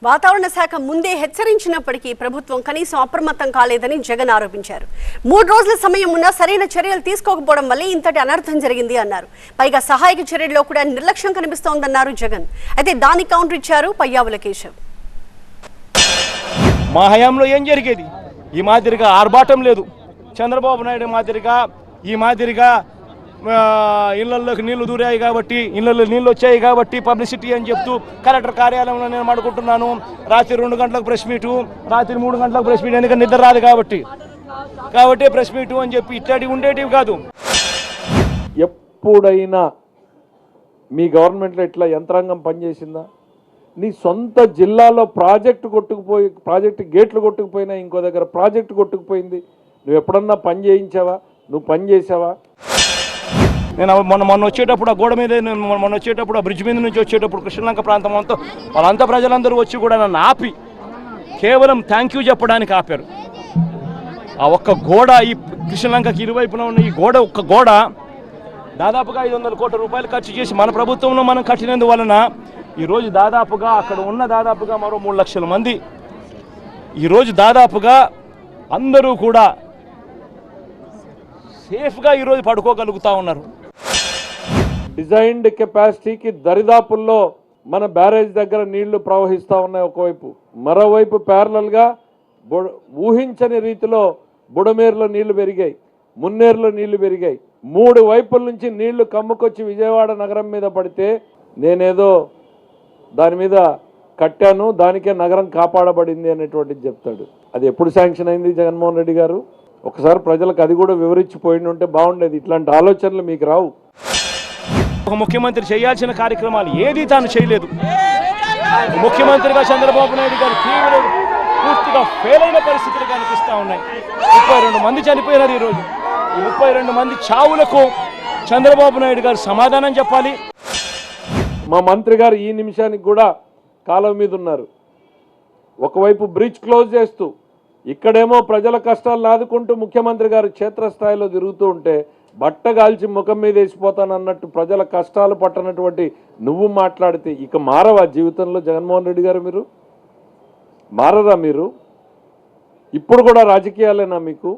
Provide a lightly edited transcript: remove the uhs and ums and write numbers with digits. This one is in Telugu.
వాతావరణ శాఖ ముందే హెచ్చరించినప్పటికీ ప్రభుత్వం కనీసం అప్రమత్తం కాలేదని జగన్ ఆరోపించారు. 3 రోజుల సమయం ఉన్నా సరైన చర్యలు తీసుకోకపోవడం వల్లే ఇంతటి అనర్థం జరిగింది అన్నారు. పైగా సహాయక చర్యల్లో కూడా నిర్లక్ష్యం కనిపిస్తోందన్నారు జగన్. అయితే దానికి కౌంటర్ ఇచ్చారు పయ్యావుల కేశవ్. మా హయాంలో ఏం జరిగేది? ఈ మాదిరిగా ఆర్భాటం లేదు. చంద్రబాబు నాయుడు మాదిరిగా ఈ మాదిరిగా ఇళ్లలోకి నీళ్లు దూరాయి కాబట్టి, ఇళ్లలో నీళ్ళు వచ్చాయి కాబట్టి పబ్లిసిటీ అని చెప్తూ కలెక్టర్ కార్యాలయంలో నేను మాట్లాడుకుంటున్నాను. రాత్రి 2 గంటలకు ప్రెస్ మీటు, రాత్రి 3 గంటలకు ప్రెస్ మీట్, ఎందుకంటే నిద్ర రాదు కాబట్టి ప్రెస్ మీటు అని చెప్పి ఇట్లాంటివి ఉండేటివి కాదు. ఎప్పుడైనా మీ గవర్నమెంట్లో ఇట్లా యంత్రాంగం పనిచేసిందా? నీ సొంత జిల్లాలో ప్రాజెక్టు గేట్లు కొట్టుకుపోయినా, ఇంకో దగ్గర ప్రాజెక్టు కొట్టుకుపోయింది. నువ్వు ఎప్పుడన్నా పని చేయించావా? నువ్వు పని చేసావా? నేను మొన్న వచ్చేటప్పుడు ఆ గోడ మీద మొన్న వచ్చేటప్పుడు ఆ బ్రిడ్జ్ మీద నుంచి వచ్చేటప్పుడు కృష్ణలంక ప్రాంతం అంతా వాళ్ళంతా ప్రజలందరూ వచ్చి కూడా నన్ను ఆపి కేవలం థ్యాంక్ యూ చెప్పడానికి ఆపారు. ఆ ఒక్క గోడ, ఈ కృష్ణలంకకి ఇరువైపున ఉన్న ఈ గోడ, ఒక్క గోడ దాదాపుగా 500 కోట్ల రూపాయలు ఖర్చు చేసి మన ప్రభుత్వంలో మనం కట్టినందువలన ఈరోజు దాదాపుగా అక్కడ ఉన్న దాదాపుగా మరో 3 లక్షల మంది ఈరోజు దాదాపుగా అందరూ కూడా సేఫ్గా ఈరోజు పడుకోగలుగుతూ ఉన్నారు. డిజైన్డ్ కెపాసిటీకి దరిదాపుల్లో మన బ్యారేజ్ దగ్గర నీళ్లు ప్రవహిస్తూ ఉన్నాయి ఒకవైపు. మరోవైపు ప్యారలల్గా ఊహించని రీతిలో బుడమేరులో నీళ్లు పెరిగాయి, మున్నేరులో నీళ్లు పెరిగాయి. 3 వైపుల నుంచి నీళ్లు కమ్ముకొచ్చి విజయవాడ నగరం మీద పడితే నేనేదో దాని మీద కట్టాను, దానికే నగరం కాపాడబడింది అనేటువంటిది చెప్తాడు. అది ఎప్పుడు శాంక్షన్ అయింది జగన్మోహన్ రెడ్డి గారు? ఒకసారి ప్రజలకు అది కూడా వివరించిపోయి ఉంటే బాగుండేది. ఇట్లాంటి ఆలోచనలు మీకు రావు. ఒక ముఖ్యమంత్రి చేయాల్సిన కార్యక్రమాలు ఏది తాను చేయలేదు. ముఖ్యమంత్రిగా చంద్రబాబు నాయుడు గారు పూర్తిగా ఫెయిల్ అయిన పరిస్థితులు కనిపిస్తూ ఉన్నాయి. 32 మంది చనిపోయినారు ఈరోజు. ఈ 32 మంది చావులకు చంద్రబాబు నాయుడు గారు సమాధానం చెప్పాలి. మా మంత్రి గారు ఈ నిమిషానికి కూడా కాలం మీద ఉన్నారు. ఒకవైపు బ్రిడ్జ్ క్లోజ్ చేస్తూ, ఇక్కడేమో ప్రజల కష్టాలు ఆదుకుంటూ ముఖ్యమంత్రి గారు క్షేత్రస్థాయిలో తిరుగుతూ ఉంటే బట్టగాల్చి ముఖం మీద వేసిపోతానన్నట్టు ప్రజల కష్టాలు పట్టనటువంటి నువ్వు మాట్లాడితే ఇక మారవా జీవితంలో జగన్మోహన్ రెడ్డి గారు? మీరు మారరా? మీరు ఇప్పుడు కూడా రాజకీయాలేనా మీకు?